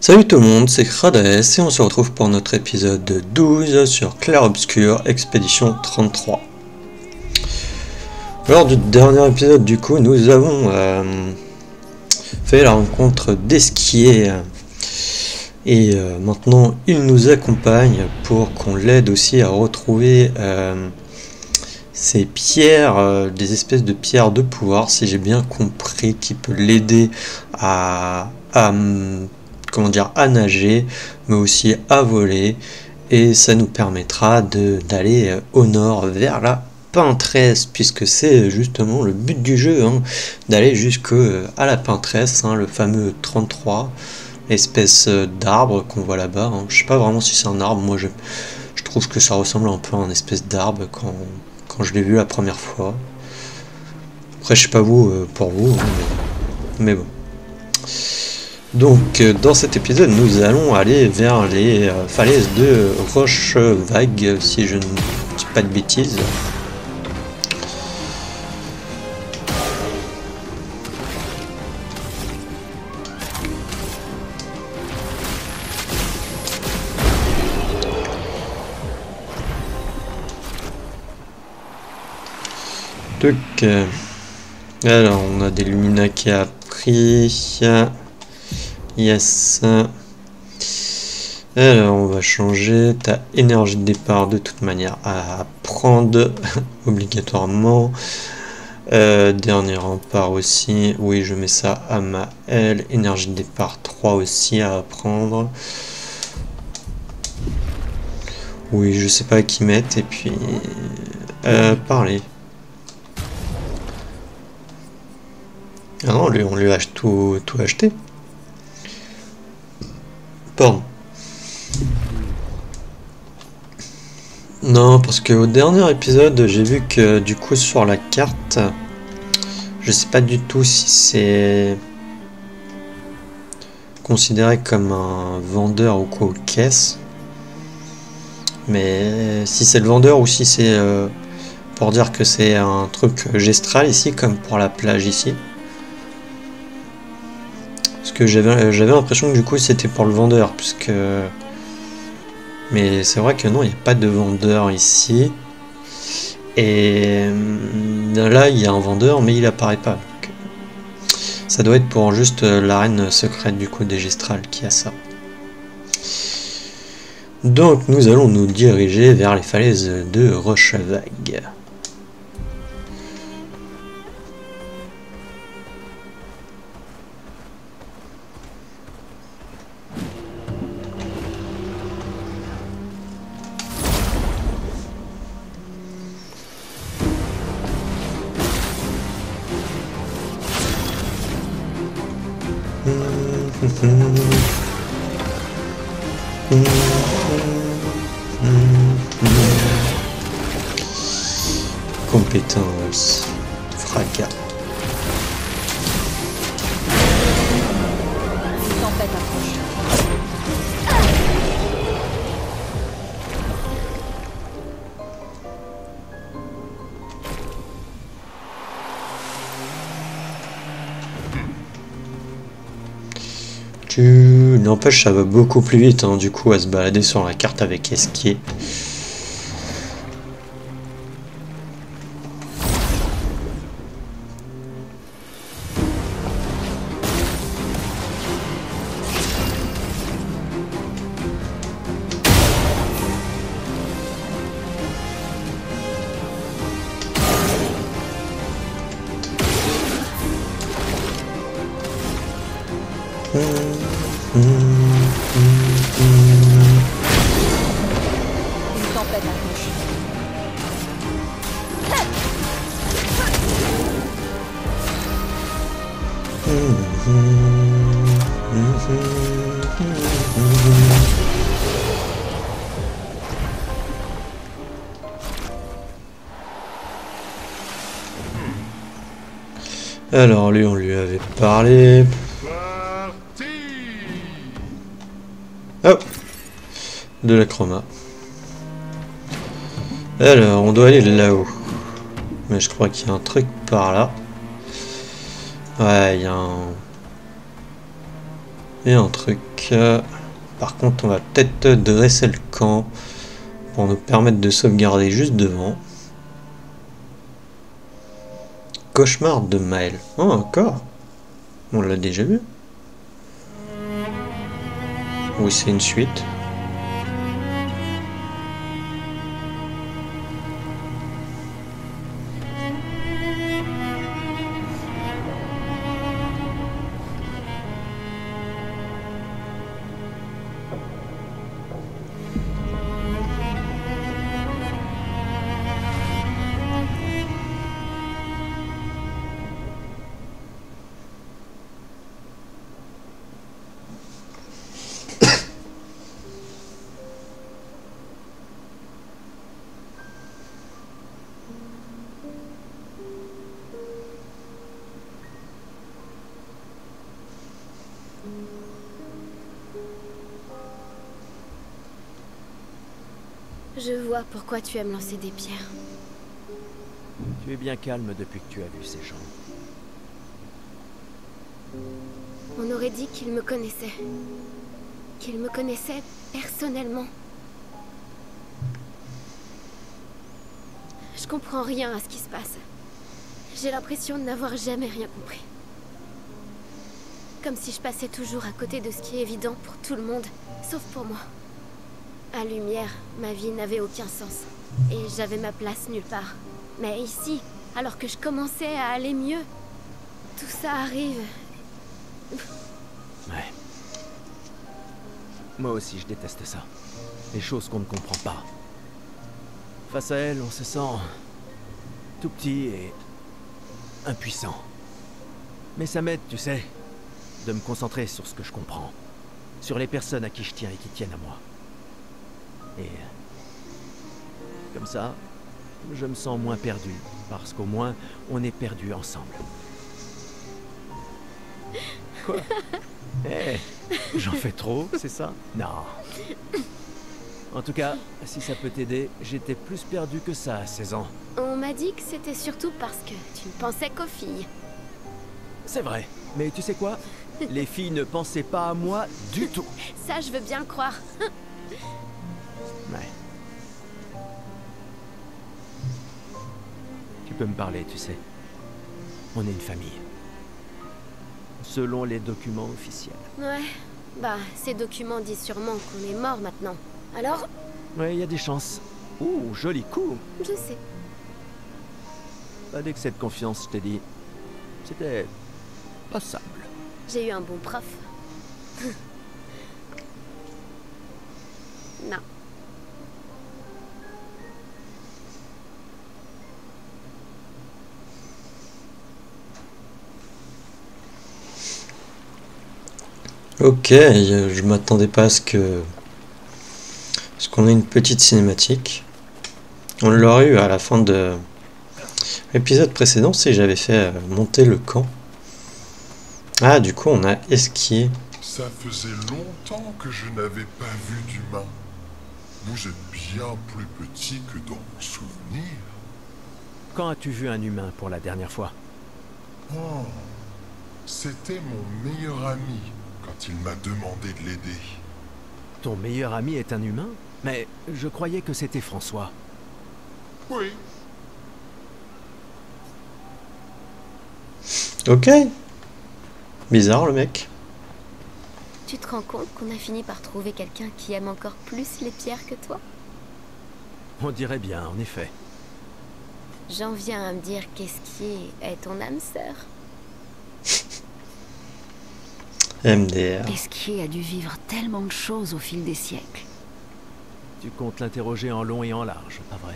Salut tout le monde, c'est Krades et on se retrouve pour notre épisode 12 sur Clair Obscur, Expédition 33. Lors du dernier épisode, du coup, nous avons fait la rencontre d'Esquier et maintenant il nous accompagne pour qu'on l'aide aussi à retrouver ces pierres, des espèces de pierres de pouvoir, si j'ai bien compris, qui peut l'aider à nager, mais aussi à voler, et ça nous permettra d'aller au nord vers la Pinteresse, puisque c'est justement le but du jeu, d'aller jusqu'à la Pinteresse, le fameux 33, espèce d'arbre qu'on voit là-bas. Je sais pas vraiment si c'est un arbre, moi je trouve que ça ressemble un peu à une espèce d'arbre quand je l'ai vu la première fois. Après je sais pas vous, pour vous, mais bon. Donc dans cet épisode nous allons aller vers les falaises de Rochevague, si je ne dis pas de bêtises. Donc alors on a des Lumina qui a pris. Yes. Alors on va changer ta énergie de départ de toute manière à prendre obligatoirement. Dernier rempart aussi. Oui, je mets ça à ma L. Énergie de départ 3 aussi à prendre. Oui, je sais pas à qui mettre. Et puis parler. Ah non, lui on lui a tout acheté. Pardon. Non, parce qu'au dernier épisode, j'ai vu que du coup sur la carte, je sais pas du tout si c'est considéré comme un vendeur ou quoi aux caisses. Mais si c'est le vendeur ou si c'est pour dire que c'est un truc gestral ici, comme pour la plage ici. Parce que j'avais l'impression que du coup c'était pour le vendeur, puisque... Mais c'est vrai que non, il n'y a pas de vendeur ici. Et là, il y a un vendeur, mais il apparaît pas. Donc, ça doit être pour juste l'arène secrète du coup des Gestrales qui a ça. Donc nous allons nous diriger vers les falaises de Rochevague. Compétence fracas. Une tempête approche. N'empêche, ça va beaucoup plus vite, du coup, à se balader sur la carte avec Esquier. Une tempête approche. Alors lui, on lui avait parlé. Hop, de la chroma. Alors, on doit aller là-haut. Mais je crois qu'il y a un truc par là. Ouais, il y a un... Et un truc. Par contre, on va peut-être dresser le camp pour nous permettre de sauvegarder juste devant. Cauchemar de Maël. Oh, encore. On l'a déjà vu. Oui, c'est une suite. Je vois pourquoi tu aimes lancer des pierres. Tu es bien calme depuis que tu as vu ces gens. On aurait dit qu'il me connaissait. Qu'il me connaissait personnellement. Je comprends rien à ce qui se passe. J'ai l'impression de n'avoir jamais rien compris. Comme si je passais toujours à côté de ce qui est évident pour tout le monde, sauf pour moi. À Lumière, ma vie n'avait aucun sens. Et j'avais ma place nulle part. Mais ici, alors que je commençais à aller mieux, tout ça arrive. Ouais. Moi aussi, je déteste ça. Les choses qu'on ne comprend pas. Face à elle, on se sent tout petit et impuissant. Mais ça m'aide, tu sais, de me concentrer sur ce que je comprends. Sur les personnes à qui je tiens et qui tiennent à moi. Et comme ça, je me sens moins perdu, parce qu'au moins, on est perdus ensemble. Quoi? J'en fais trop, c'est ça? Non. En tout cas, si ça peut t'aider, j'étais plus perdu que ça à 16 ans. On m'a dit que c'était surtout parce que tu ne pensais qu'aux filles. C'est vrai, mais tu sais quoi? Les filles ne pensaient pas à moi du tout. Ça, je veux bien le croire. Ouais. Tu peux me parler, tu sais. On est une famille. Selon les documents officiels. Ouais, bah, ces documents disent sûrement qu'on est mort maintenant. Alors? Ouais, il y a des chances. Ouh, joli coup. Je sais. Pas d'excès de confiance, je t'ai dit. C'était passable. J'ai eu un bon prof. Non. Ok, je m'attendais pas à ce qu'on ait une petite cinématique. On l'aurait eu à la fin de l'épisode précédent si j'avais fait monter le camp. Ah, du coup, on a esquié. Ça faisait longtemps que je n'avais pas vu d'humain. Vous êtes bien plus petit que dans mon souvenir. Quand as-tu vu un humain pour la dernière fois? Oh, c'était mon meilleur ami quand il m'a demandé de l'aider. Ton meilleur ami est un humain? Mais je croyais que c'était François. Oui. Ok. Bizarre le mec. Tu te rends compte qu'on a fini par trouver quelqu'un qui aime encore plus les pierres que toi? On dirait bien, en effet. J'en viens à me dire qu'Esquier est ton âme sœur. MDR. Esquier a dû vivre tellement de choses au fil des siècles. Tu comptes l'interroger en long et en large, pas vrai?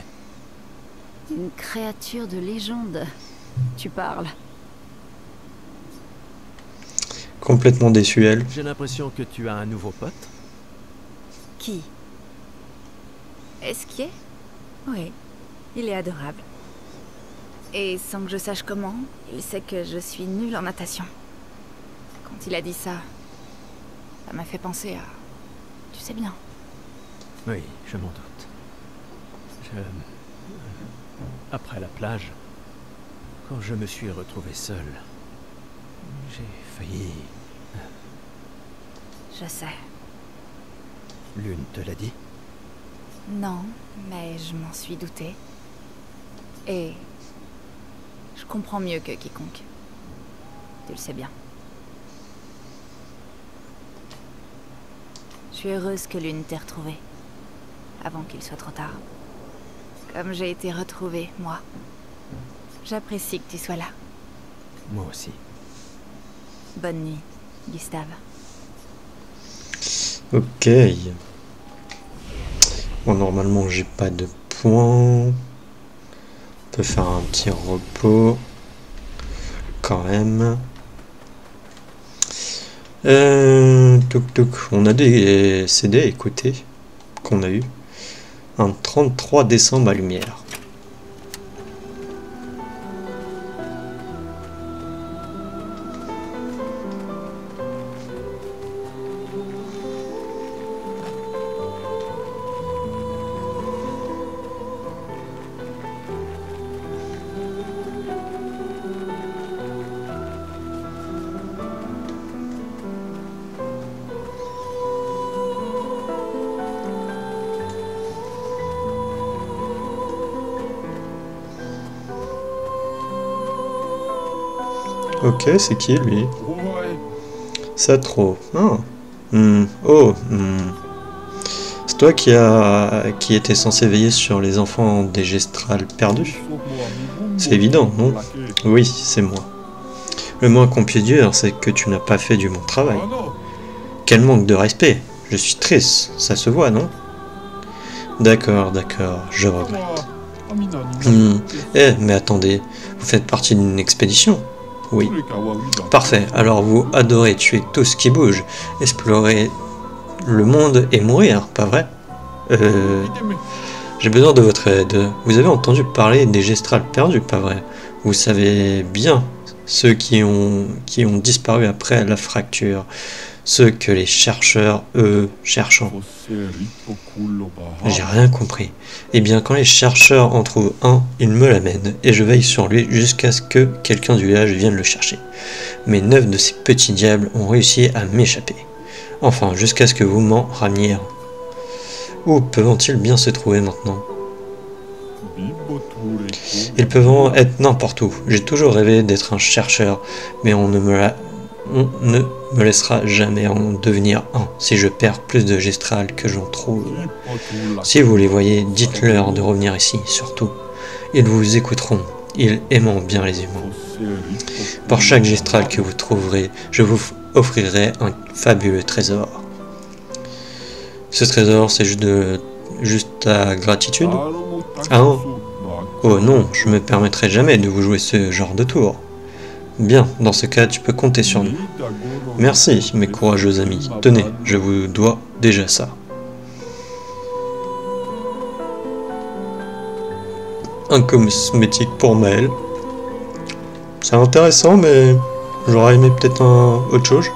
Une créature de légende. Tu parles. Complètement déçu elle. J'ai l'impression que tu as un nouveau pote. Qui? Esquier? Oui, il est adorable. Et sans que je sache comment, il sait que je suis nulle en natation. Quand il a dit ça, ça m'a fait penser à... Tu sais bien. Oui, je m'en doute. Après la plage, quand je me suis retrouvé seul, j'ai failli... Je sais. Lune te l'a dit? Non, mais je m'en suis doutée. Et je comprends mieux que quiconque. Tu le sais bien. Je suis heureuse que Lune t'ait retrouvée. Avant qu'il soit trop tard. Comme j'ai été retrouvée, moi. J'apprécie que tu sois là. Moi aussi. Bonne nuit, Gustave. Ok. Bon, normalement, j'ai pas de points. On peut faire un petit repos. Quand même. On a des CD à écouter. Qu'on a eu. Un 33 décembre à lumière. Ok, c'est qui lui? C'est trop. Ah. C'est toi qui était censé veiller sur les enfants des Gestrales perdus? C'est évident, non? Oui, c'est moi. Le moins qu'on puisse dire, c'est que tu n'as pas fait du bon travail. Quel manque de respect. Je suis triste, ça se voit, non? D'accord, je regrette. Mais attendez, vous faites partie d'une expédition? Oui. Parfait, alors vous adorez tuer tout ce qui bouge, explorer le monde et mourir, pas vrai? J'ai besoin de votre aide. Vous avez entendu parler des Gestrales perdus, pas vrai? Vous savez bien ceux qui ont disparu après la fracture. Ceux que les chercheurs, cherchant. J'ai rien compris. Eh bien, quand les chercheurs en trouvent un, ils me l'amènent, et je veille sur lui jusqu'à ce que quelqu'un du village vienne le chercher. Mais 9 de ces petits diables ont réussi à m'échapper. Enfin, jusqu'à ce que vous m'en rameniez. Où peuvent-ils bien se trouver maintenant? Ils peuvent être n'importe où. J'ai toujours rêvé d'être un chercheur, mais on ne me laissera jamais en devenir un si je perds plus de Gestrales que j'en trouve. Si vous les voyez, dites-leur de revenir ici, surtout. Ils vous écouteront, ils aiment bien les humains. Pour chaque Gestral que vous trouverez, je vous offrirai un fabuleux trésor. Ce trésor, c'est juste ta gratitude? Ah non? Oh non, je me permettrai jamais de vous jouer ce genre de tour. Bien, dans ce cas, tu peux compter sur nous. Merci, mes courageux amis. Tenez, je vous dois déjà ça. Un cosmétique pour Maël. C'est intéressant, mais j'aurais aimé peut-être autre chose.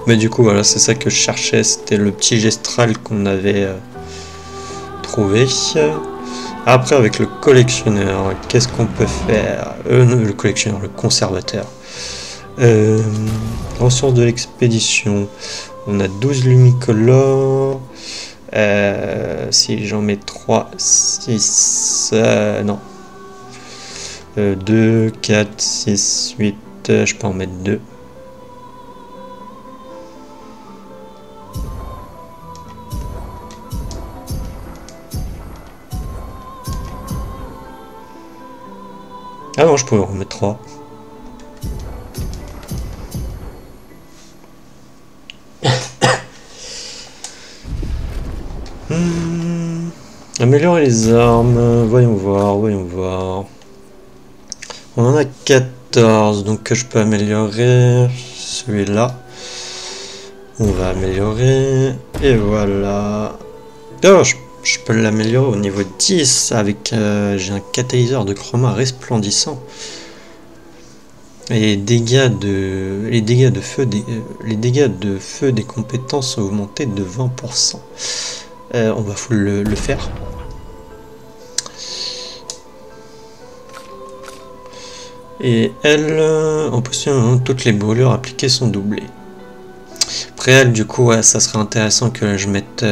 Mais du coup, voilà, c'est ça que je cherchais. C'était le petit Gestral qu'on avait trouvé. Après, avec le collectionneur, qu'est-ce qu'on peut faire? Le collectionneur, le conservateur. Ressources de l'expédition. On a 12 lumicolores. Si j'en mets 3, 6... non. 2, 4, 6, 8... je peux en mettre 2. Ah non, je pourrais en remettre 3. Améliorer les armes, voyons voir. On en a 14, donc je peux améliorer celui-là. On va améliorer, et voilà. Oh, je peux l'améliorer au niveau 10 avec j'ai un catalyseur de chroma resplendissant. Et les dégâts de feu des compétences sont augmentés de 20%. On va le faire. Et elle, en position, toutes les brûlures appliquées sont doublées. Réel, du coup, ouais, ça serait intéressant que je mette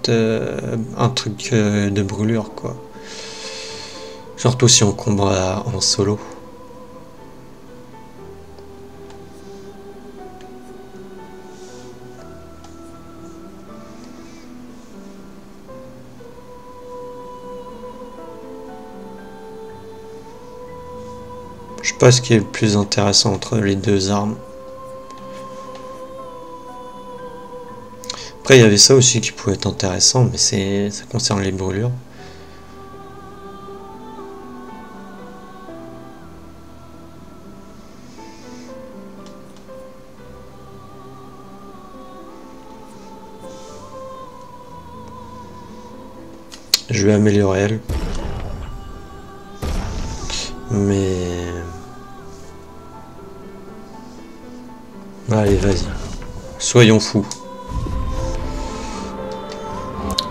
un truc de brûlure, quoi. Surtout si on combat en solo. Je sais pas ce qui est le plus intéressant entre les deux armes. Après, il y avait ça aussi qui pouvait être intéressant, mais ça concerne les brûlures. Je vais améliorer elle. Mais... Allez, vas-y. Soyons fous.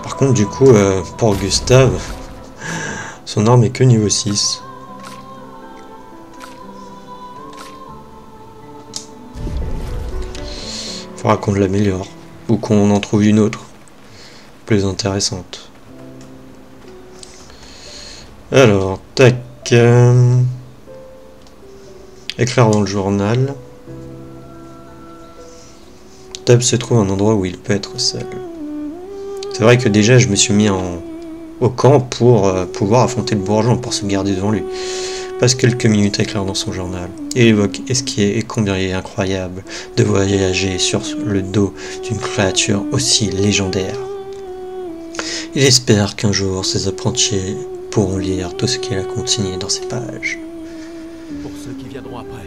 Par contre, du coup, pour Gustave, son arme est que niveau 6. Faudra qu'on l'améliore. Ou qu'on en trouve une autre. Plus intéressante. Alors, tac. Éclair dans le journal. Tab se trouve un endroit où il peut être seul. C'est vrai que déjà je me suis mis au camp pour pouvoir affronter le bourgeon, pour se garder devant lui. Passe quelques minutes à éclair dans son journal. Et évoque et combien il est incroyable de voyager sur le dos d'une créature aussi légendaire. Il espère qu'un jour ses apprentis pourront lire tout ce qu'il a consigné dans ces pages. Pour ceux qui viendront après.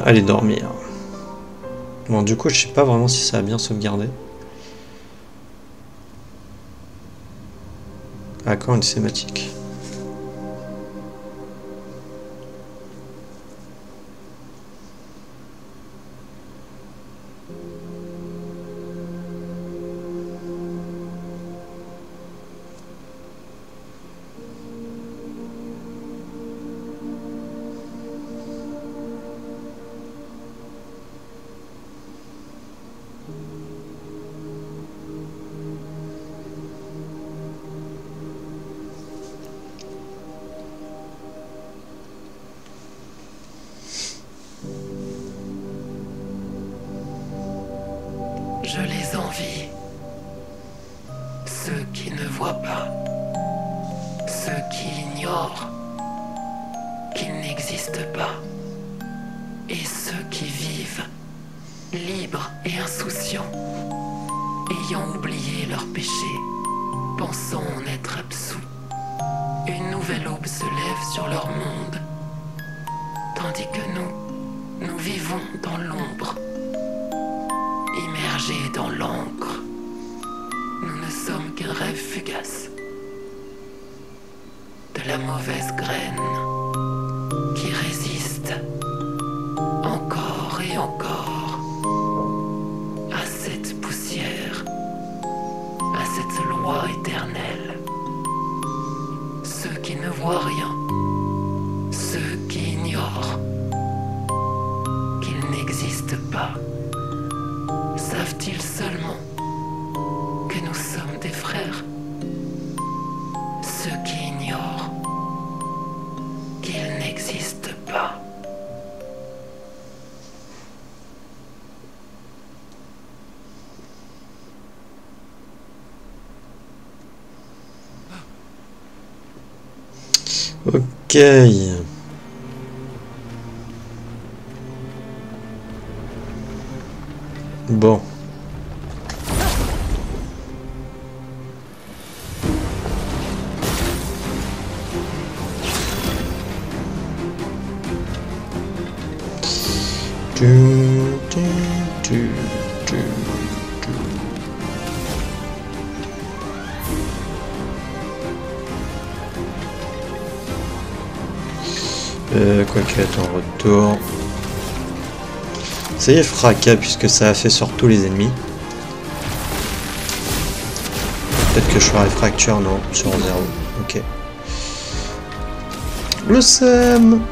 Allez dormir. Bon, du coup, je sais pas vraiment si ça a bien sauvegardé. Ah, quand une cinématique. Je les envie. Ceux qui ne voient pas. Ceux qui ignorent qu'ils n'existent pas. Et ceux qui vivent, libres et insouciants, ayant oublié leurs péchés, pensant en être absous. Une nouvelle aube se lève sur leur monde, tandis que nous vivons dans l'ombre. Immergés dans l'encre, nous ne sommes qu'un rêve fugace de la mauvaise graine qui résiste encore et encore à cette poussière, à cette loi éternelle. Ceux qui ne voient rien, ceux qui ignorent qu'il n'existe pas, savent-ils seulement que nous sommes des frères? Ceux qui ignorent qu'il n'existe pas. Ok. Bon. Quoi qu'il est en retour. Ça y est, fracas, puisque ça a fait sur tous les ennemis. Peut-être que je ferai fracture, non, sur 0. Ok. Le seum.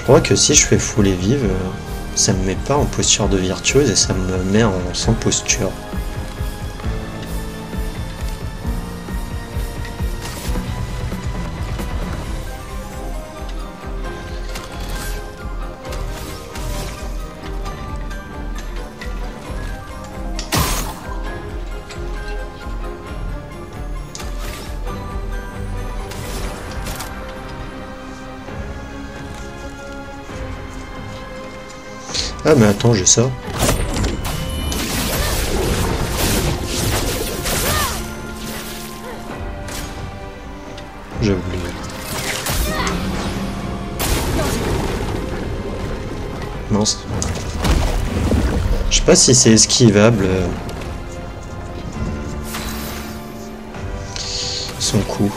crois que si je fais full et vive, ça me met pas en posture de virtuose et ça me met en sans posture. Ah mais attends, j'ai ça. J'ai oublié. Mince. Je sais pas si c'est esquivable. Son coup.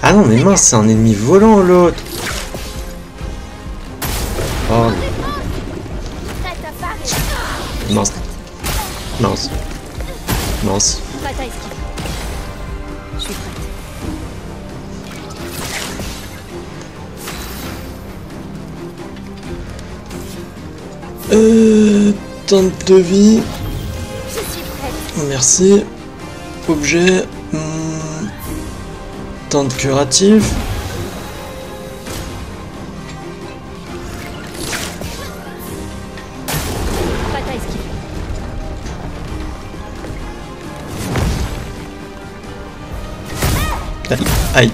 Ah non mais mince, c'est un ennemi volant l'autre. Oh. Mince. Mince. Mince. Je suis prête. Teinte de vie. Merci. Objet. Teinte curative. Aïe.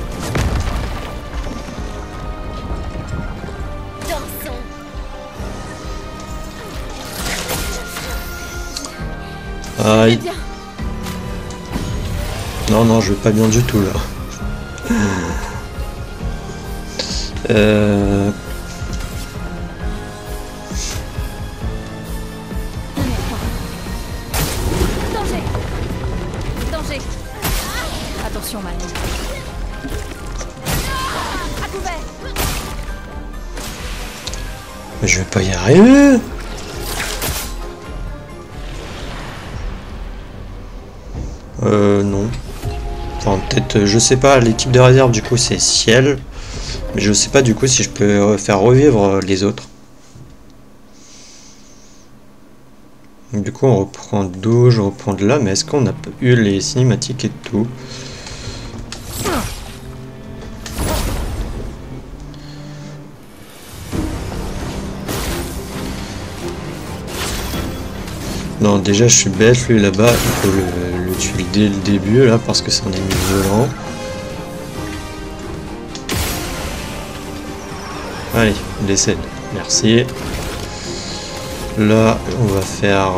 Aïe. Non, non, je vais pas bien du tout là. Danger. Danger. Attention, Mal. À couvert. Mais je vais pas y arriver. Non. Enfin, peut-être, je sais pas, l'équipe de réserve du coup c'est Ciel. Mais je sais pas du coup si je peux faire revivre les autres. Du coup on reprend d'où? Je reprends de là, mais est-ce qu'on a eu les cinématiques et tout? Non, déjà je suis bête, lui là-bas, il faut le tuer dès le début là parce que c'est un ennemi violent. Allez, il décède. Merci. Là, on va faire...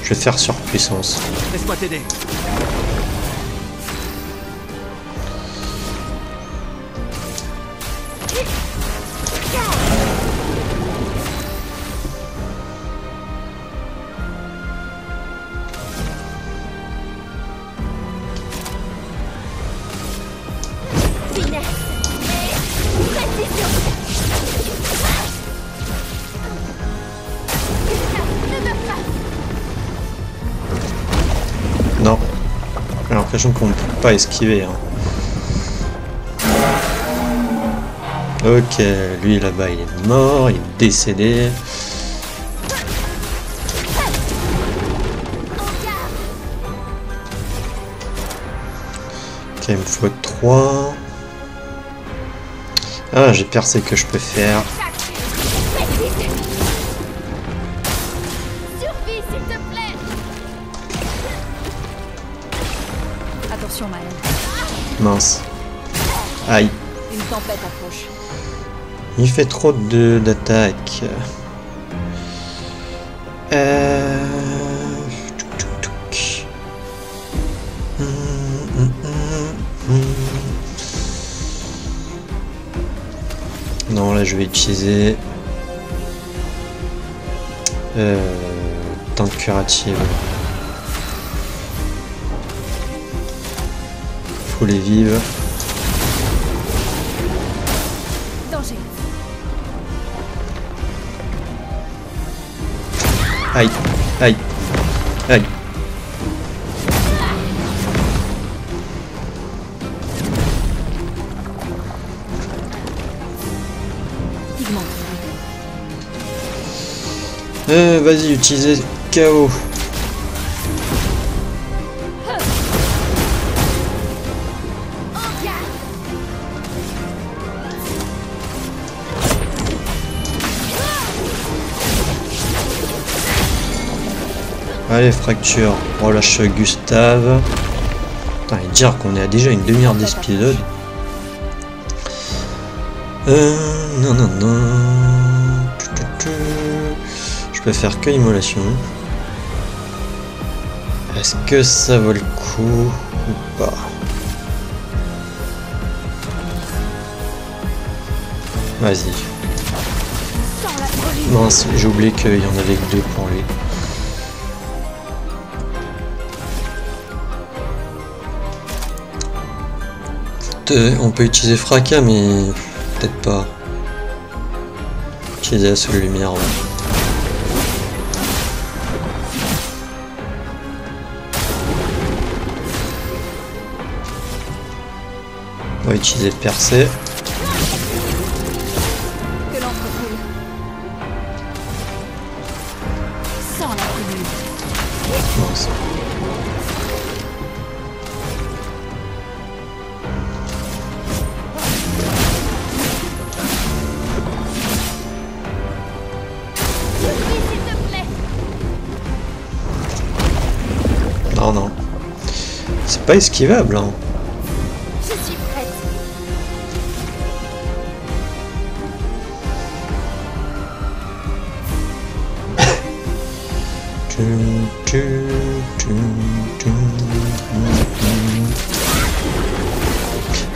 Je vais faire surpuissance. Laisse-moi t'aider. Non. J'ai l'impression qu'on ne peut pas esquiver. Hein. Ok, lui là-bas il est mort, il est décédé. Ok, il me faut 3. Ah, j'ai percé que je peux faire. Attention, Mal. Mince. Aïe. Une tempête approche. Il fait trop d'attaques. Non, là je vais utiliser teinte curative. Faut les vivre. Aïe, aïe, aïe. Vas-y, utilisez KO. Allez, fracture. Relâche Gustave. Putain, et dire qu'on est à déjà une demi-heure d'épisode. Non, non, non. Je peux faire que immolation. Est-ce que ça vaut le coup ou pas? Vas-y. Mince, j'ai oublié qu'il y en avait que 2 pour lui. On peut utiliser fracas, mais peut-être pas. Utiliser la seule lumière. Ouais. On va utiliser percée. Que l'encre brûle. Sans la brûle. Mince. Non, non. C'est pas esquivable, hein. Je suis prête.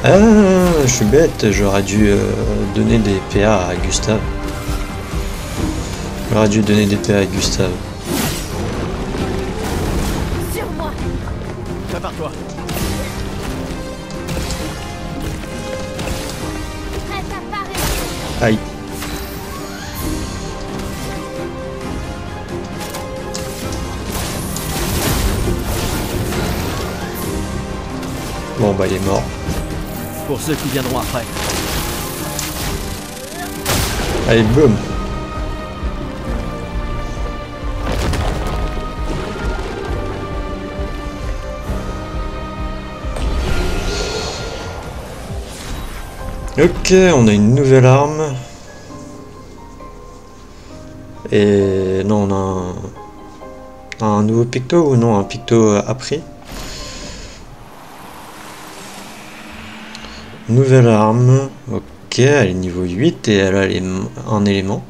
Ah, je suis bête, j'aurais dû donner des PA à Gustave. J'aurais dû donner des PA à Gustave. Sur moi. Prépare-toi. Prête à parer. Aïe. Bon bah il est mort. Pour ceux qui viendront après. Allez, boum. Ok, on a une nouvelle arme. Et non, on a un nouveau picto ou non, un picto appris. Nouvelle arme. Ok, elle est niveau 8 et elle a un élément.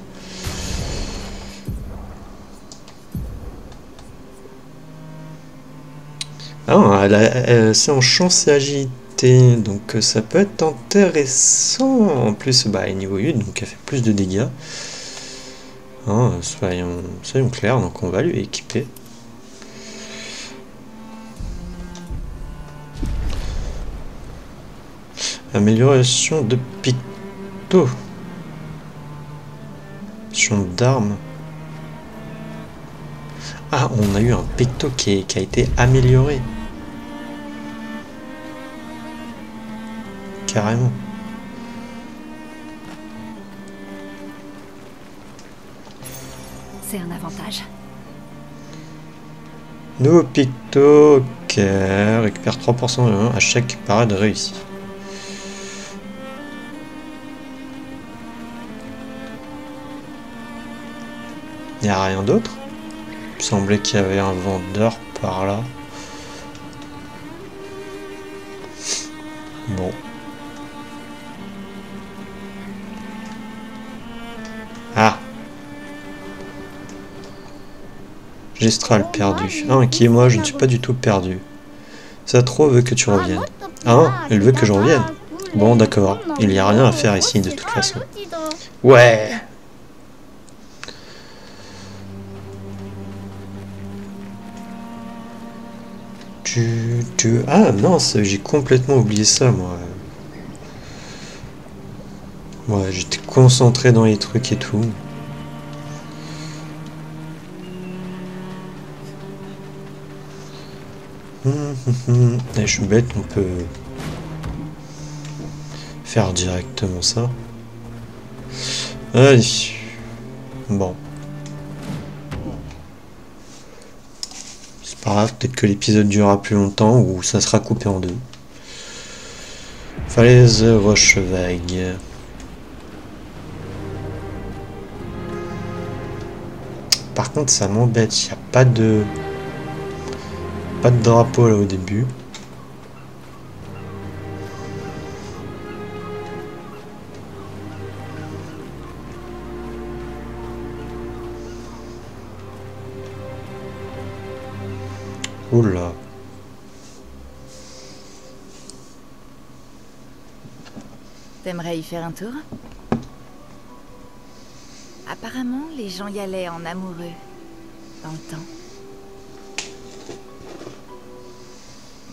Ah, c'est en chance et agilité, donc ça peut être intéressant. En plus, bah, elle est niveau 8, donc elle fait plus de dégâts. Hein, soyons clairs, donc on va lui équiper. Amélioration de picto. Amélioration d'armes. Ah, on a eu un picto qui a été amélioré. Carrément. C'est un avantage. Nouveau picto, ok. Récupère 3% à chaque parade réussie. Il n'y a rien d'autre. Il semblait qu'il y avait un vendeur par là. Bon. Ah. Gestral perdu. Ah, qui est moi, je ne suis pas du tout perdu. Satro veut que tu reviennes. Ah, elle veut que je revienne. Bon, d'accord. Il n'y a rien à faire ici de toute façon. Ouais. Ah mince, j'ai complètement oublié ça, moi. Ouais, j'étais concentré dans les trucs et tout. Je suis bête, on peut faire directement ça. Allez. Bon. C'est pas grave, peut-être que l'épisode durera plus longtemps ou ça sera coupé en deux. Falaise, roche vague. Par contre, ça m'embête, il n'y a pas de drapeau là au début. Oula. T'aimerais y faire un tour? Apparemment, les gens y allaient en amoureux, dans le temps.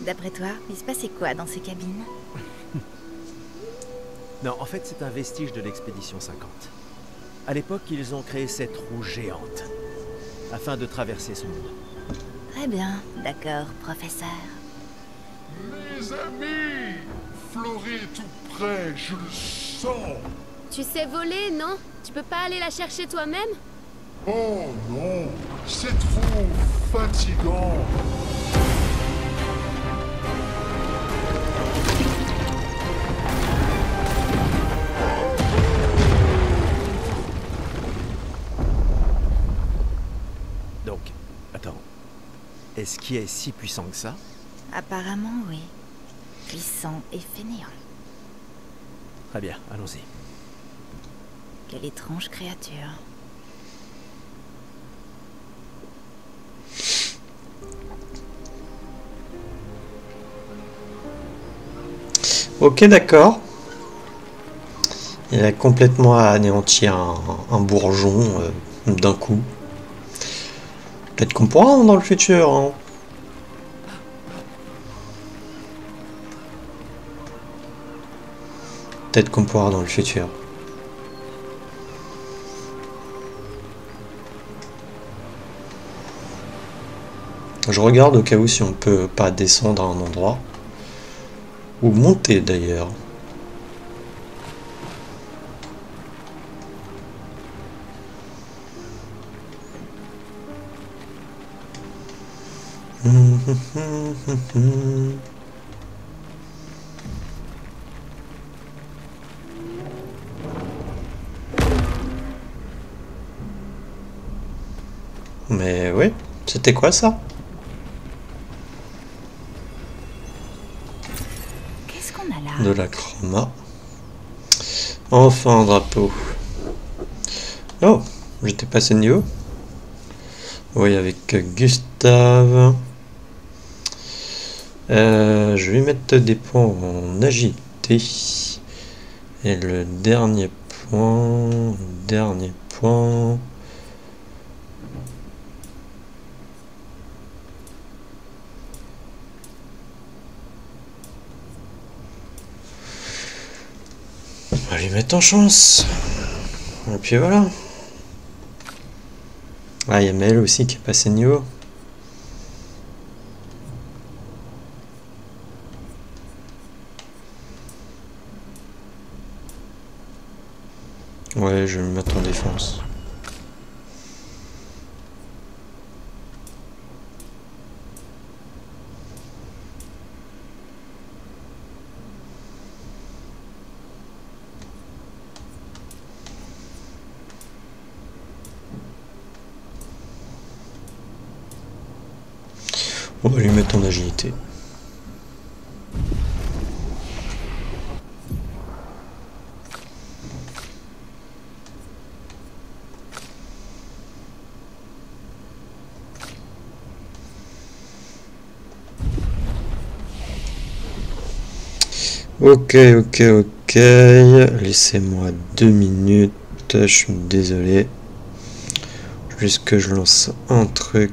D'après toi, il se passait quoi dans ces cabines? Non, en fait, c'est un vestige de l'expédition 50. À l'époque, ils ont créé cette roue géante, afin de traverser ce monde. Très bien, d'accord, professeur. Mes amis, Florée est tout près, je le sens. Tu sais voler, non? Tu peux pas aller la chercher toi-même? Oh non, c'est trop fatigant. Donc, attends. Est-ce qu'il est si puissant que ça? Apparemment, oui. Puissant et fainéant. Très bien, allons-y. Quelle étrange créature. Ok, d'accord. Il a complètement anéanti un bourgeon d'un coup. Peut-être qu'on pourra dans le futur. Hein. Peut-être qu'on pourra dans le futur. Je regarde au cas où si on peut pas descendre à un endroit. Ou monter d'ailleurs. Mais oui, c'était quoi ça? Qu'est-ce qu'on a là? De la chroma. Enfin un drapeau. Oh, j'étais passé de niveau. Oui, avec Gustave. Je vais mettre des points en agilité. Et le dernier point. On va lui mettre en chance. Et puis voilà. Ah, il y a Mel aussi qui est passé de niveau. Ouais, je vais me mettre en défense. On va lui mettre en agilité. Ok. Laissez-moi 2 minutes. Je suis désolé. Juste que je lance un truc.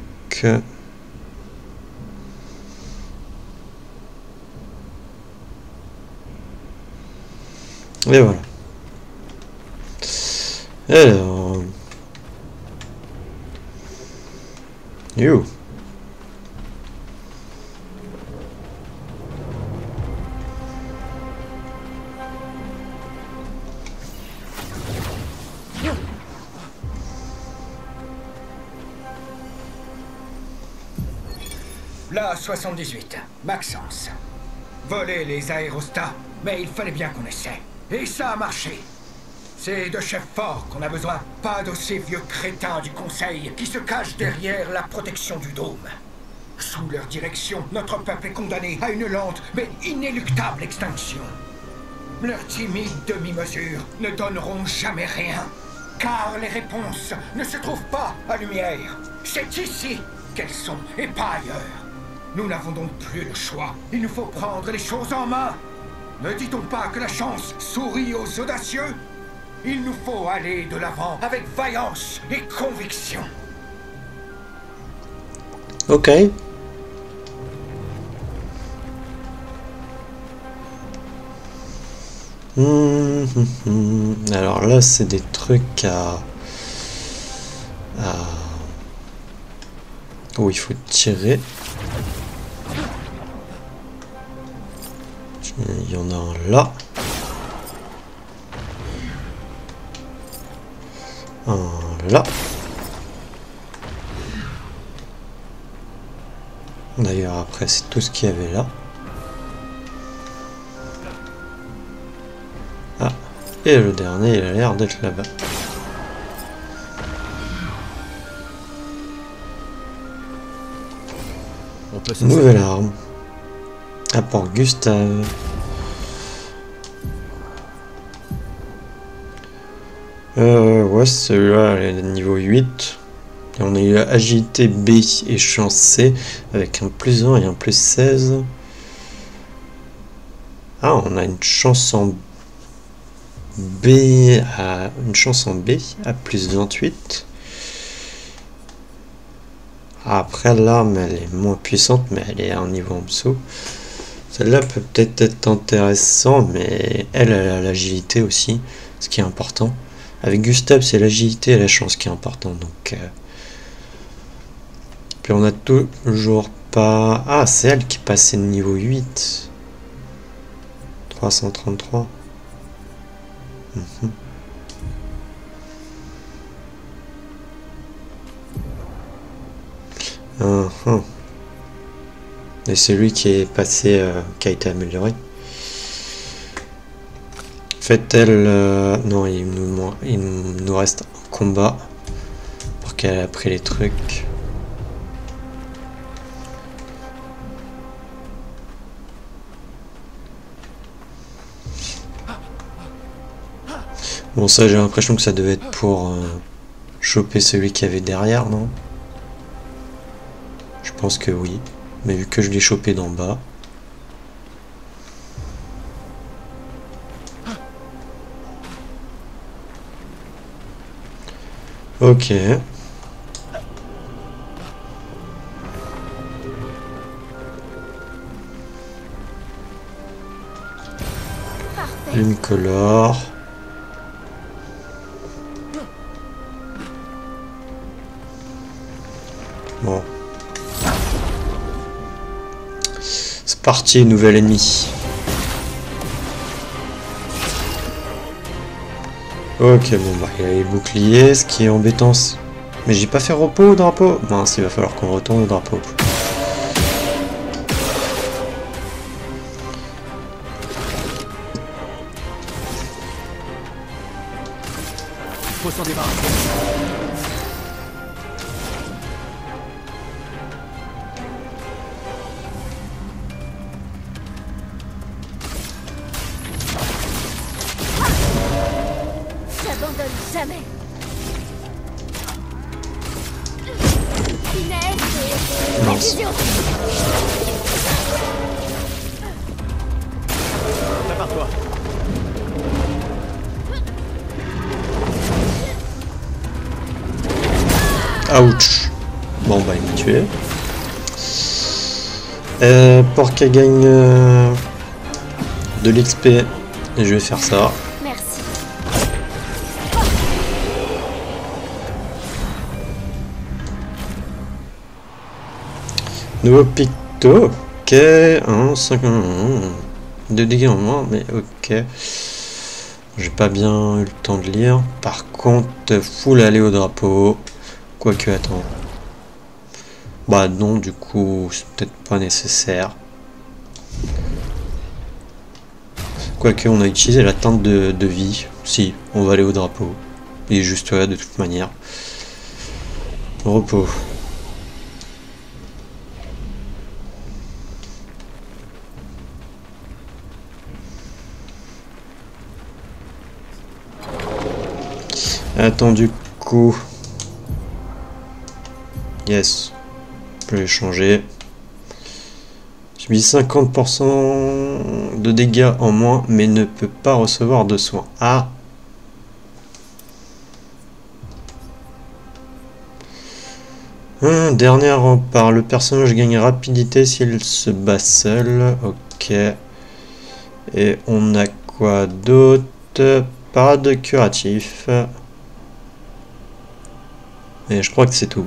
Et voilà. Alors. Là, 78. Maxence. Voler les aérostats, mais il fallait bien qu'on essaie. Et ça a marché. C'est de chefs forts qu'on a besoin, pas de ces vieux crétins du Conseil qui se cachent derrière la protection du dôme. Sous leur direction, notre peuple est condamné à une lente mais inéluctable extinction. Leurs timides demi-mesures ne donneront jamais rien, car les réponses ne se trouvent pas à Lumière. C'est ici qu'elles sont, et pas ailleurs. Nous n'avons donc plus le choix. Il nous faut prendre les choses en main. Ne dit-on pas que la chance sourit aux audacieux? Il nous faut aller de l'avant avec vaillance et conviction. Ok. Alors là, c'est des trucs à... où il faut tirer. Il y en a un là. Un là. D'ailleurs, après, c'est tout ce qu'il y avait là. Ah, et le dernier, il a l'air d'être là-bas. Nouvelle arme. Apport Gustave. Ouais, celui-là, elle est niveau 8. Et on a eu agilité B et chance C avec un plus 1 et un plus 16. Ah, on a une chance en B à plus 28. Après, l'arme, elle est moins puissante, mais elle est à un niveau en dessous. Celle-là peut peut-être être intéressante, mais elle a l'agilité aussi, ce qui est important. Avec Gustave, c'est l'agilité et la chance qui est important. Donc, puis on a toujours pas... Ah, c'est elle qui passait de niveau 8. 333. Et c'est lui qui est passé, qui a été amélioré. Fait-elle... non, il nous reste un combat pour qu'elle ait pris les trucs. Bon, ça, j'ai l'impression que ça devait être pour choper celui qui avait derrière, non? Je pense que oui. Mais vu que je l'ai chopé d'en bas. Ok. Une colore. Bon. C'est parti, nouvel ennemi. Ok, bon bah il y a les boucliers, ce qui est embêtant. Mais j'ai pas fait repos au drapeau. Mince, il va falloir qu'on retourne au drapeau. Faut s'en débarrasser. Jamais. Finesse et précision. Prépare-toi. Ouch. Bon bah il m'a tué. Pour qu'elle gagne de l'XP, je vais faire ça. Nouveau picto, ok, 1, 5, 2 dégâts en moins, mais ok. J'ai pas bien eu le temps de lire. Par contre, full aller au drapeau. Quoique, attends. Bah non, du coup, c'est peut-être pas nécessaire. Quoique, on a utilisé la teinte de vie. Si, on va aller au drapeau. Il est juste là, de toute manière. Repos. Attends, du coup... Yes. Je peux les changer. Subit 50% de dégâts en moins, mais ne peut pas recevoir de soins. Ah! Dernier rempart. Le personnage gagne rapidité s'il se bat seul. Ok. Et on a quoi d'autre? Parade curatif. Et je crois que c'est tout.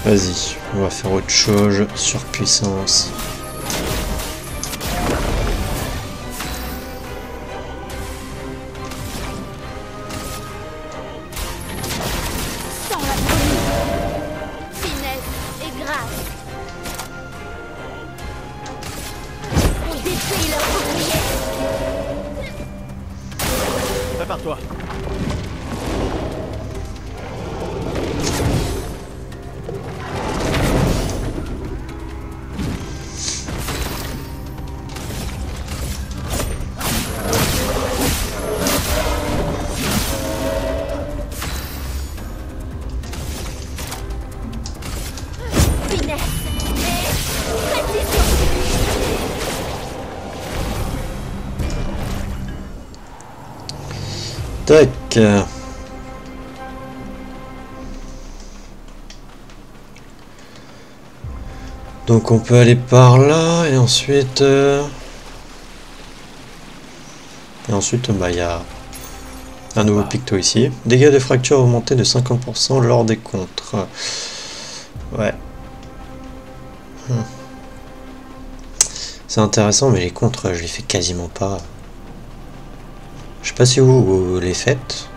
Vas-y, on va faire autre chose. Surpuissance. Sans la folie, finesse et grâce. On détruit leur bouclier. Prépare-toi. Tac. Donc on peut aller par là et ensuite bah il y a un nouveau picto ici. Dégâts de fracture augmentés de 50% lors des contres. Ouais. C'est intéressant, mais les contres je les fais quasiment pas. Je sais pas si vous les faites.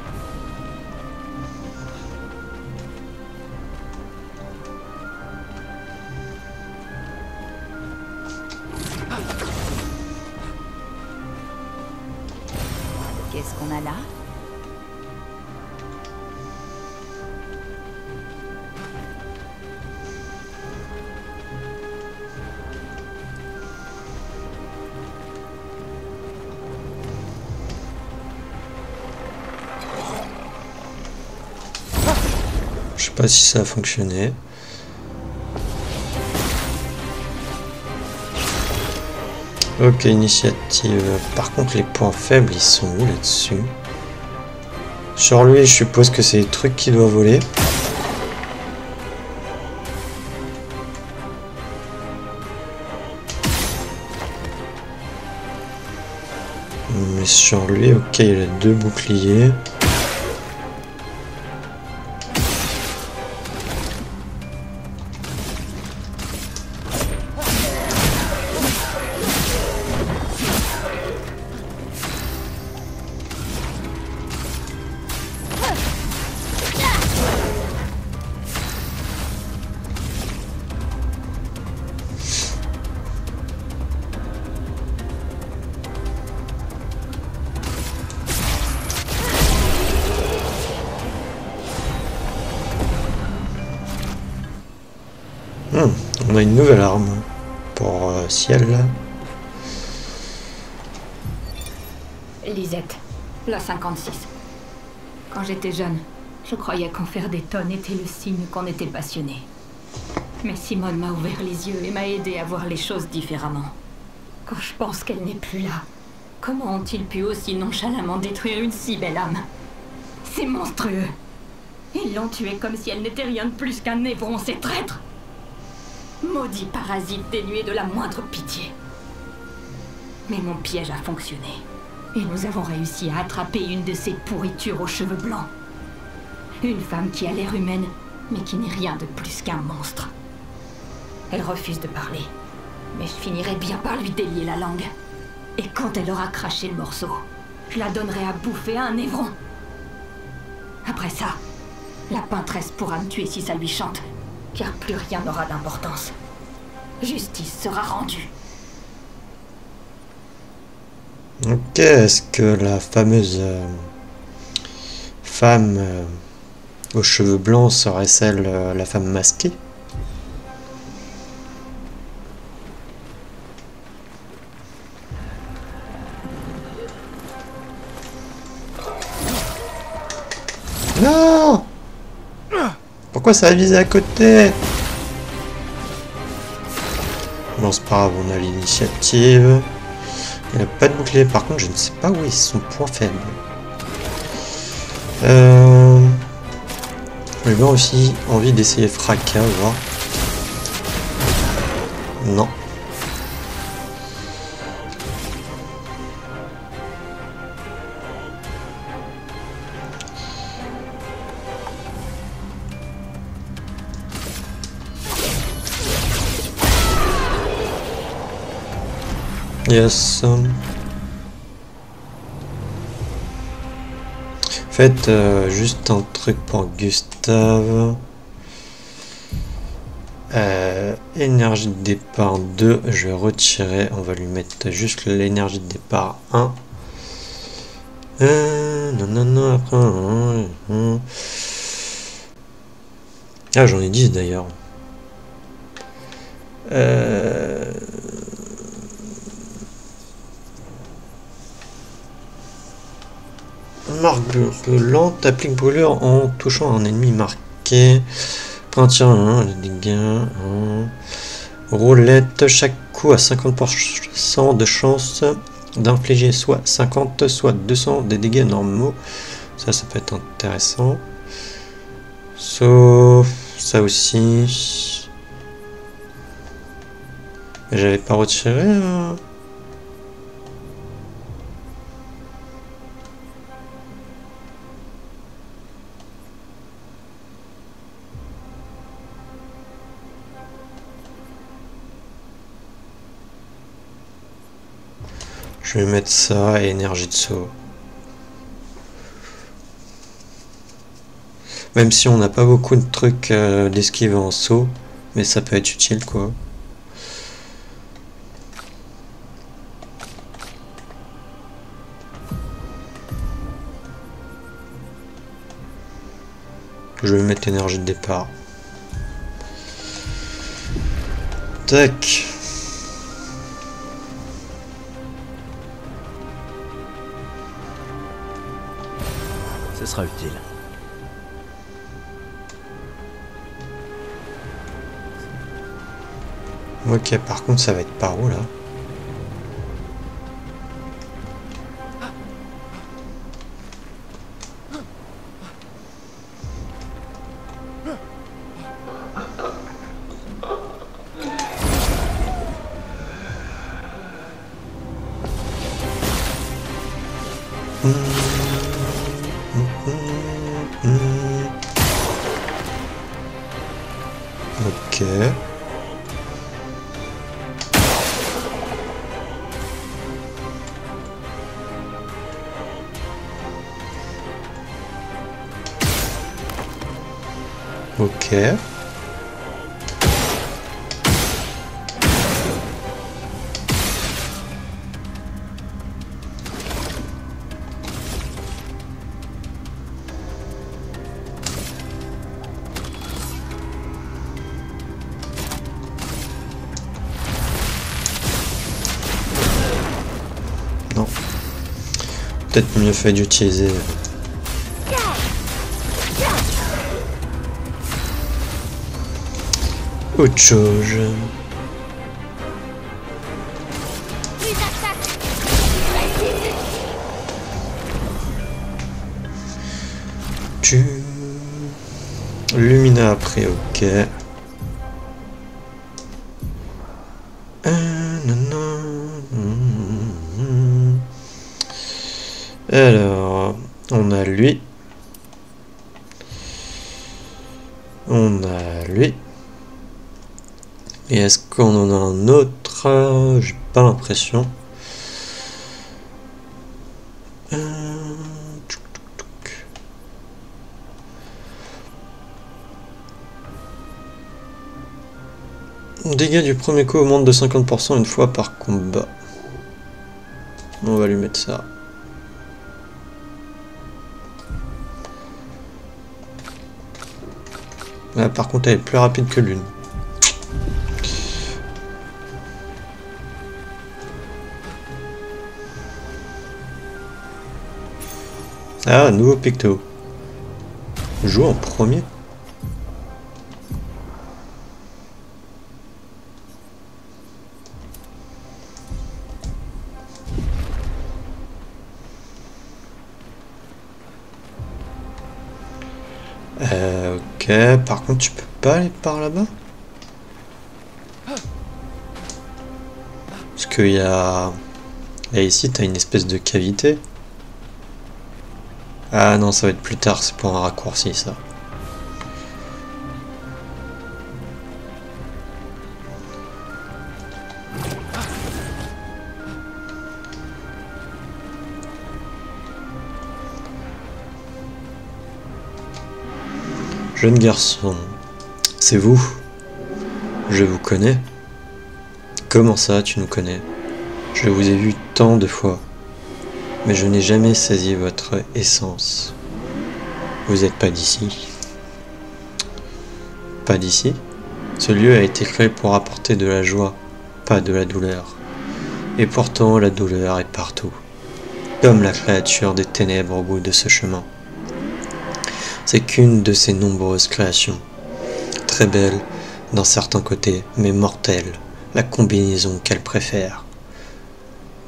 Qu'est-ce qu'on a là? Je sais pas si ça a fonctionné. Ok, initiative. Par contre, les points faibles, ils sont où là-dessus? Sur lui, je suppose que c'est des trucs qu'il doit voler. Mais sur lui, ok, il a 2 boucliers. On a une nouvelle arme pour ciel. Lisette, la 56. Quand j'étais jeune, je croyais qu'en faire des tonnes était le signe qu'on était passionné. Mais Simone m'a ouvert les yeux et m'a aidé à voir les choses différemment. Quand je pense qu'elle n'est plus là, comment ont-ils pu aussi nonchalamment détruire une si belle âme? C'est monstrueux. Ils l'ont tuée comme si elle n'était rien de plus qu'un névron, ces traîtres. Maudit parasite dénué de la moindre pitié. Mais mon piège a fonctionné. Et nous avons réussi à attraper une de ces pourritures aux cheveux blancs. Une femme qui a l'air humaine, mais qui n'est rien de plus qu'un monstre. Elle refuse de parler. Mais je finirai bien par lui délier la langue. Et quand elle aura craché le morceau, je la donnerai à bouffer à un évron. Après ça, la peintresse pourra me tuer si ça lui chante, car plus rien n'aura d'importance. Justice sera rendue. Ok, est-ce que la fameuse femme aux cheveux blancs serait celle, la femme masquée? Non! Pourquoi ça a visé à côté? Bon, c'est pas grave, on a l'initiative. Il n'y a pas de bouclier. Par contre, je ne sais pas où est son point faible. J'ai bien aussi envie d'essayer fracas, voir. Non. Yes. Faites juste un truc pour Gustave. Énergie de départ 2, je vais retirer. On va lui mettre juste l'énergie de départ 1. Non, après. Ah, j'en ai 10 d'ailleurs. Marque lente, applique brûlure en touchant un ennemi marqué. Peinture 1, les dégâts. Roulette, chaque coup à 50% de chance d'infliger soit 50, soit 200 des dégâts normaux. Ça peut être intéressant. Sauf ça aussi. J'avais pas retiré. Je vais mettre ça et énergie de saut. Même si on n'a pas beaucoup de trucs d'esquive en saut, mais ça peut être utile quoi. Je vais mettre énergie de départ. Tac. Ce sera utile. Ok, par contre, ça va être par où là? Ok. Ok. Non. Peut-être mieux fait d'utiliser autre chose. Tu... Lumina après, ok. Alors, on a lui. On a lui. Et est-ce qu'on en a un autre? J'ai pas l'impression. Dégâts du premier coup augmentent de 50% une fois par combat. On va lui mettre ça. Ah, par contre, elle est plus rapide que l'une. Ah, nouveau picto. Joue en premier. Ok, par contre tu peux pas aller par là-bas? Parce qu'il y a... Et ici t'as une espèce de cavité. Ah non, ça va être plus tard, c'est pour un raccourci ça. Jeune garçon, c'est vous? Je vous connais? Comment ça, tu nous connais? Je vous ai vu tant de fois, mais je n'ai jamais saisi votre essence. Vous n'êtes pas d'ici? Pas d'ici? Ce lieu a été créé pour apporter de la joie, pas de la douleur. Et pourtant, la douleur est partout, comme la créature des ténèbres au bout de ce chemin. C'est qu'une de ces nombreuses créations, très belle d'un certain côté, mais mortelle, la combinaison qu'elle préfère.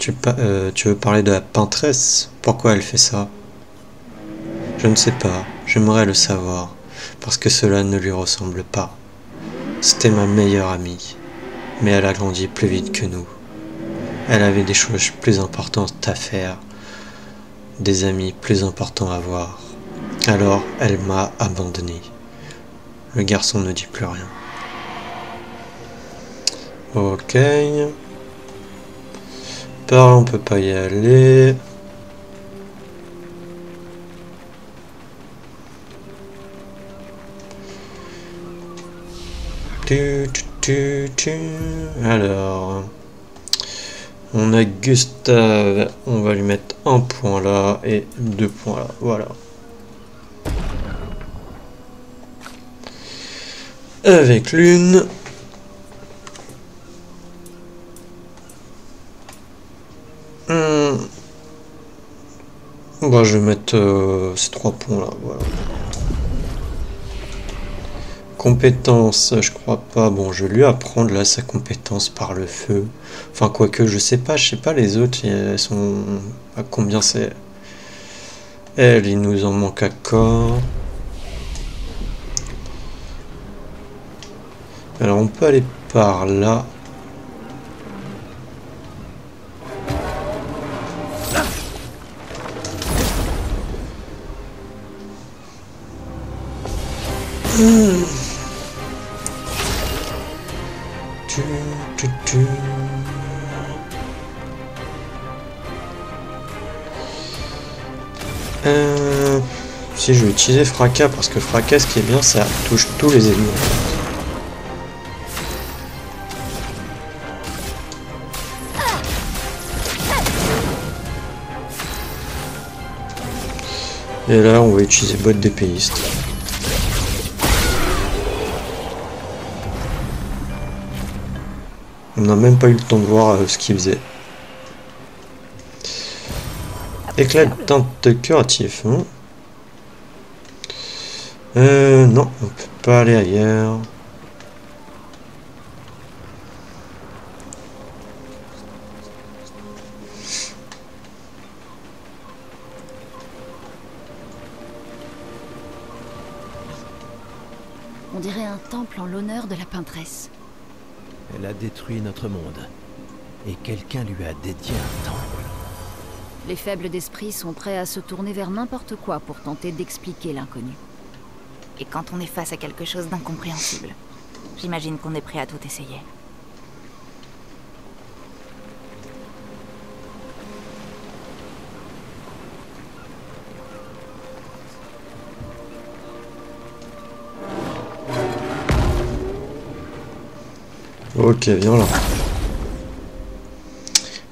Tu veux parler de la peintresse? Pourquoi elle fait ça? Je ne sais pas, j'aimerais le savoir, parce que cela ne lui ressemble pas. C'était ma meilleure amie, mais elle a grandi plus vite que nous. Elle avait des choses plus importantes à faire, des amis plus importants à voir. Alors, elle m'a abandonné. Le garçon ne dit plus rien. Ok. Par là, on peut pas y aller. Alors, on a Gustave. On va lui mettre un point là et 2 points là. Voilà. Avec l'une. Bon, je vais mettre ces 3 points là, voilà. Compétence, je crois pas. Bon, je vais lui apprendre là sa compétence par le feu. Enfin, quoique, je sais pas les autres, elles sont... à combien c'est? Elle, il nous en manque encore. Alors, on peut aller par là. Si je vais utiliser fracas, parce que fracas, ce qui est bien, ça touche tous les ennemis. Et là, on va utiliser botte d'épéiste. On n'a même pas eu le temps de voir ce qu'il faisait. Éclat de teinte curatif. Hein. Non, on peut pas aller ailleurs. On dirait un temple en l'honneur de la peintresse. Elle a détruit notre monde. Et quelqu'un lui a dédié un temple. Les faibles d'esprit sont prêts à se tourner vers n'importe quoi pour tenter d'expliquer l'inconnu. Et quand on est face à quelque chose d'incompréhensible, J'imagine qu'on est prêt à tout essayer. Ok, viens là.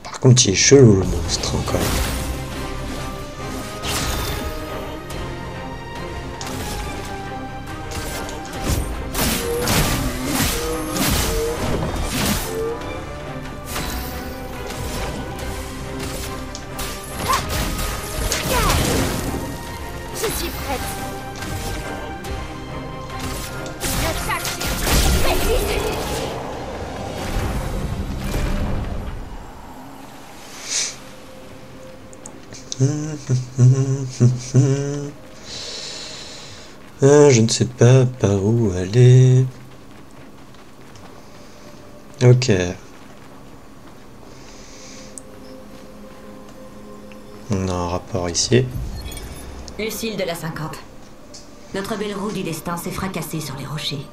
Par contre, il est chelou le monstre, hein, quand même. Je suis prête. Ah, je ne sais pas par où aller. Ok. On a un rapport ici. Lucille de la 50. Notre belle roue du destin s'est fracassée sur les rochers,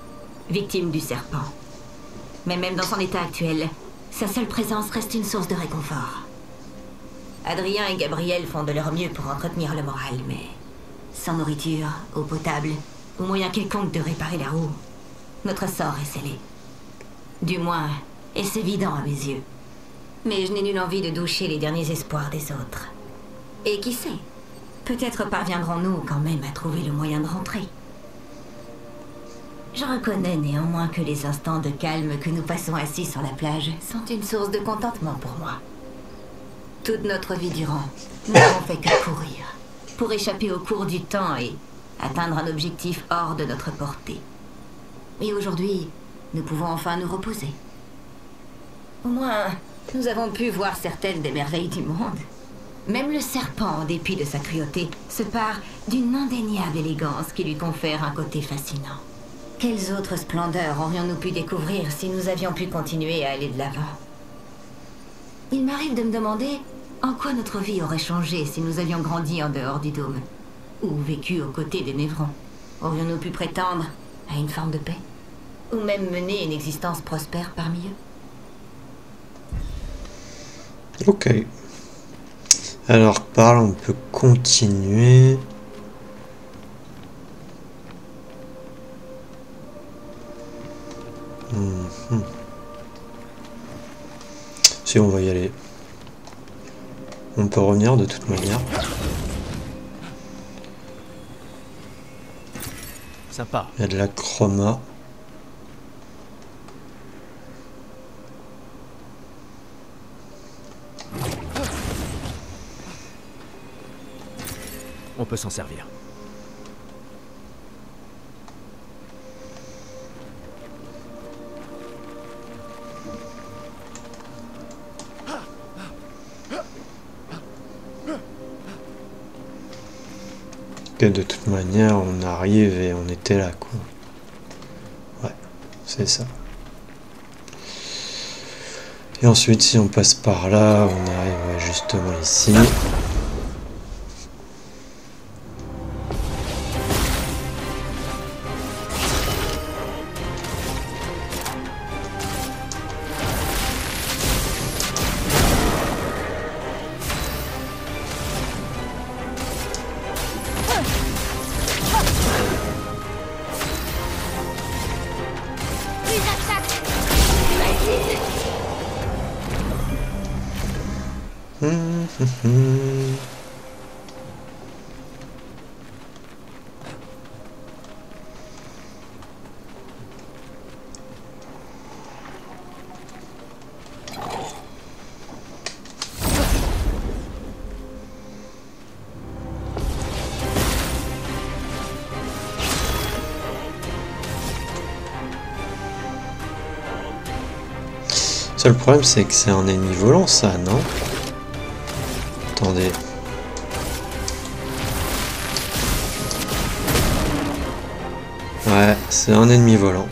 victime du serpent. Mais même dans son état actuel, sa seule présence reste une source de réconfort. Adrien et Gabriel font de leur mieux pour entretenir le moral, mais sans nourriture, eau potable, ou moyen quelconque de réparer la roue, notre sort est scellé. Du moins, est-ce évident à mes yeux. Mais je n'ai nulle envie de doucher les derniers espoirs des autres. Et qui sait, peut-être parviendrons-nous quand même à trouver le moyen de rentrer. Je reconnais néanmoins que les instants de calme que nous passons assis sur la plage sont une source de contentement pour moi. Toute notre vie durant, nous n'avons fait que courir, pour échapper au cours du temps et atteindre un objectif hors de notre portée. Et aujourd'hui, nous pouvons enfin nous reposer. Au moins, nous avons pu voir certaines des merveilles du monde. Même le serpent, en dépit de sa cruauté, se pare d'une indéniable élégance qui lui confère un côté fascinant. Quelles autres splendeurs aurions-nous pu découvrir si nous avions pu continuer à aller de l'avant? Il m'arrive de me demander en quoi notre vie aurait changé si nous avions grandi en dehors du dôme, ou vécu aux côtés des Névrons. Aurions-nous pu prétendre à une forme de paix, ou même mener une existence prospère parmi eux? Ok. Alors par là, on peut continuer. Si, on va y aller. On peut revenir de toute manière. Sympa. Il y a de la chroma. On peut s'en servir. Que de toute manière, on arrive et on était là, quoi. Ouais, c'est ça. Et ensuite, si on passe par là, on arrive justement ici. Le seul problème, c'est que c'est un ennemi volant, ça, non? Attendez. Ouais, c'est un ennemi volant.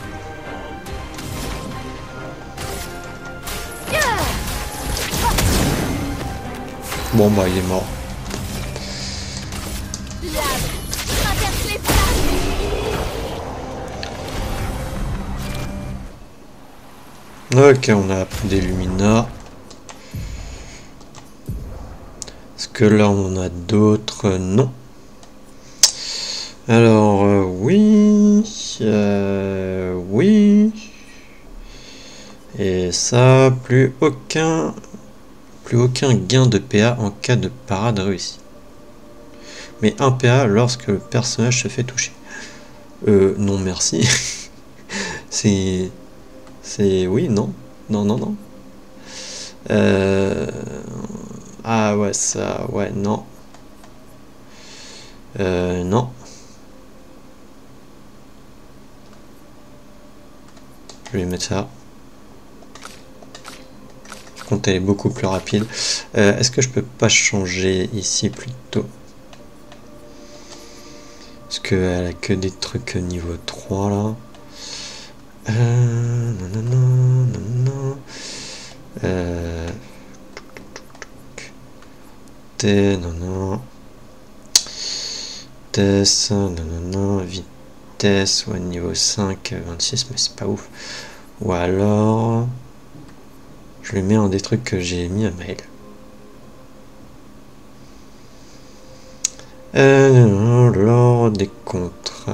Bon, bah, il est mort. Ok, on a des Lumina. Est-ce que là on en a d'autres? Non. Alors, oui. Oui. Et ça, plus aucun gain de PA en cas de parade réussie. Mais un PA lorsque le personnage se fait toucher. Non merci. C'est... Oui, non. Non, non, non. Ah ouais, ça... Ouais, non. Non. Je vais mettre ça. Par contre, elle est beaucoup plus rapide. Est-ce que je peux pas changer ici plutôt? Parce qu'elle a que des trucs niveau 3 là. Non, non, non, non, non. Non, non. Vitesse, non, non, non. Vitesse, ouais, niveau 5, 26, mais c'est pas ouf. Ou alors... Je lui mets un des trucs que j'ai mis à Maël. Lors des contres,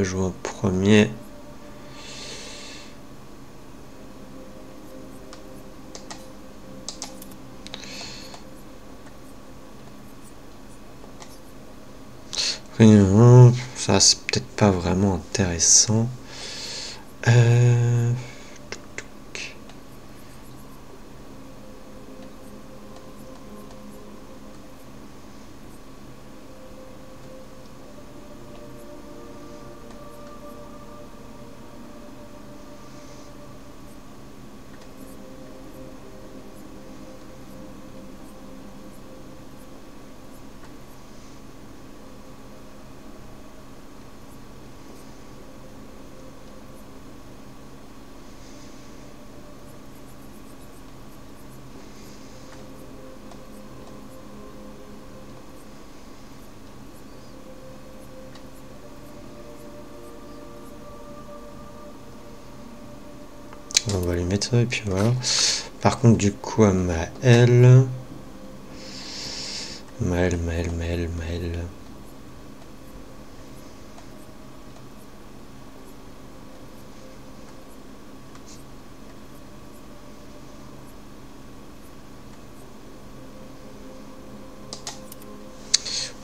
joue en premier. Ça c'est peut-être pas vraiment intéressant. On va lui mettre ça et puis voilà. Par contre, du coup, à Maël. Maël.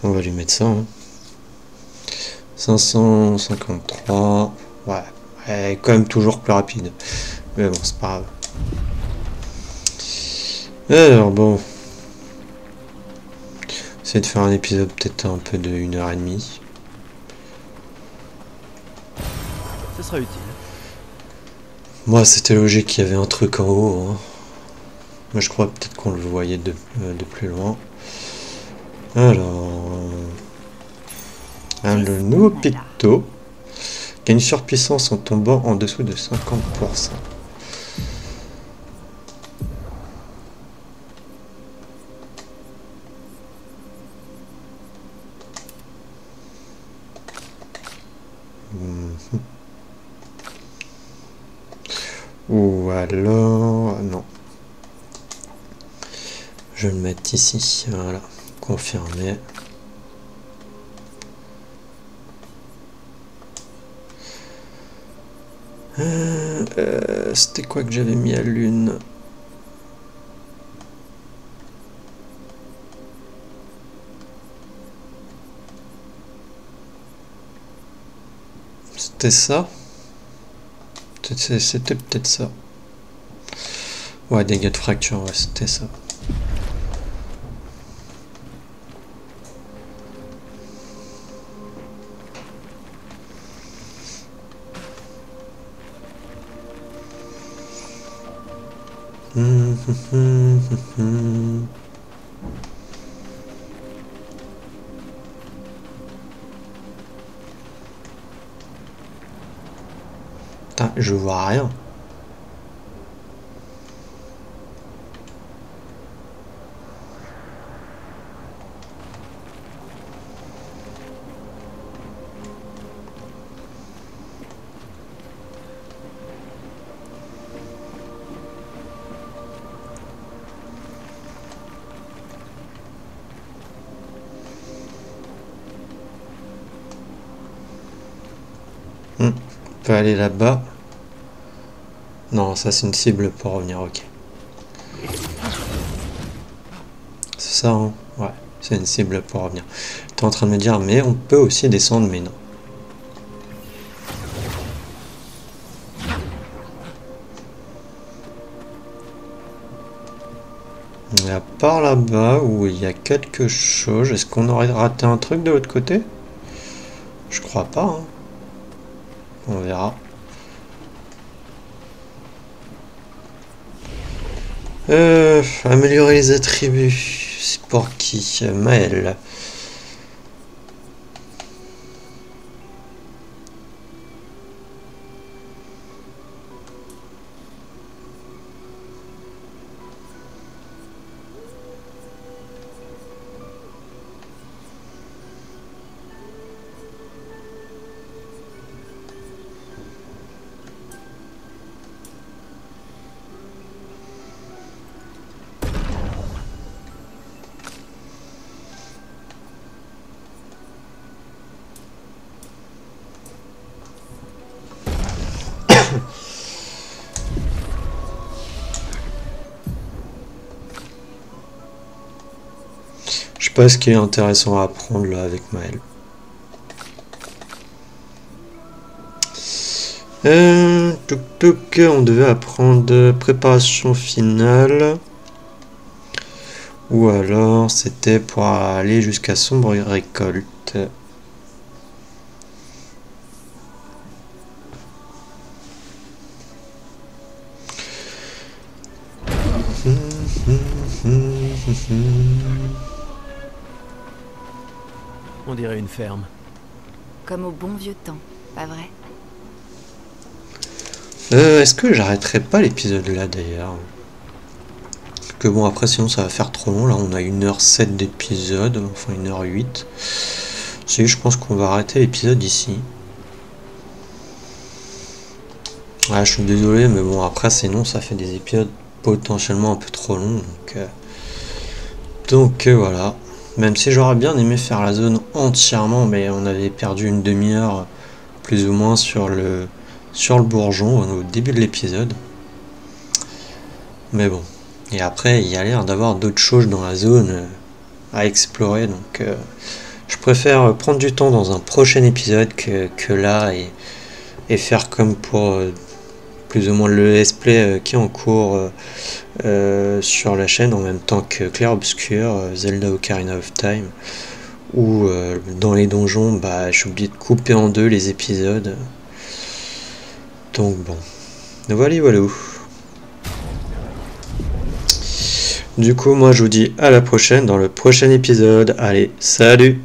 On va lui mettre ça. Hein. 553. Ouais, elle est quand même toujours plus rapide. Mais bon, c'est pas grave. Alors bon. Essayer de faire un épisode peut-être un peu de 1h30. Ce sera utile. Moi, c'était logique qu'il y avait un truc en haut. Hein. Moi, je crois peut-être qu'on le voyait de plus loin. Alors... le nouveau picto gagne surpuissance en tombant en dessous de 50%. Ou alors... Non. Je vais le mettre ici. Voilà. Confirmé. C'était quoi que j'avais mis à l'une? C'était ça? C'était peut-être ça. Ouais, dégâts de fracture, ouais, c'était ça. Putain, je vois rien. peut aller là-bas. Non, ça c'est une cible pour revenir, ok. C'est ça, hein? Ouais, c'est une cible pour revenir. T'es en train de me dire, mais on peut aussi descendre, mais non. Et à part là-bas où il y a quelque chose, est-ce qu'on aurait raté un truc de l'autre côté? Je crois pas, hein. On verra. Améliorer les attributs. C'est pour qui? Maël. Je sais pas ce qui est intéressant à apprendre là avec Maël. On devait apprendre préparation finale. Ou alors c'était pour aller jusqu'à sombre récolte. On dirait une ferme. Comme au bon vieux temps, pas vrai? Est-ce que j'arrêterai pas l'épisode là d'ailleurs? Parce que bon, après sinon ça va faire trop long. Là on a 1h07 d'épisode, enfin 1h08. Si, je pense qu'on va arrêter l'épisode ici. Ouais, je suis désolé, mais bon, après sinon ça fait des épisodes potentiellement un peu trop longs. Donc voilà. Même si j'aurais bien aimé faire la zone entièrement, mais on avait perdu une demi-heure plus ou moins sur le bourgeon au début de l'épisode. Mais bon. Et après, il y a l'air d'avoir d'autres choses dans la zone à explorer. Donc je préfère prendre du temps dans un prochain épisode que là et faire comme pour plus ou moins le let's play qui est en cours sur la chaîne en même temps que Clair Obscur, Zelda Ocarina of Time, où dans les donjons, bah, j'ai oublié de couper en deux les épisodes. Donc bon, voilà. Du coup, moi je vous dis à la prochaine dans le prochain épisode. Allez, salut!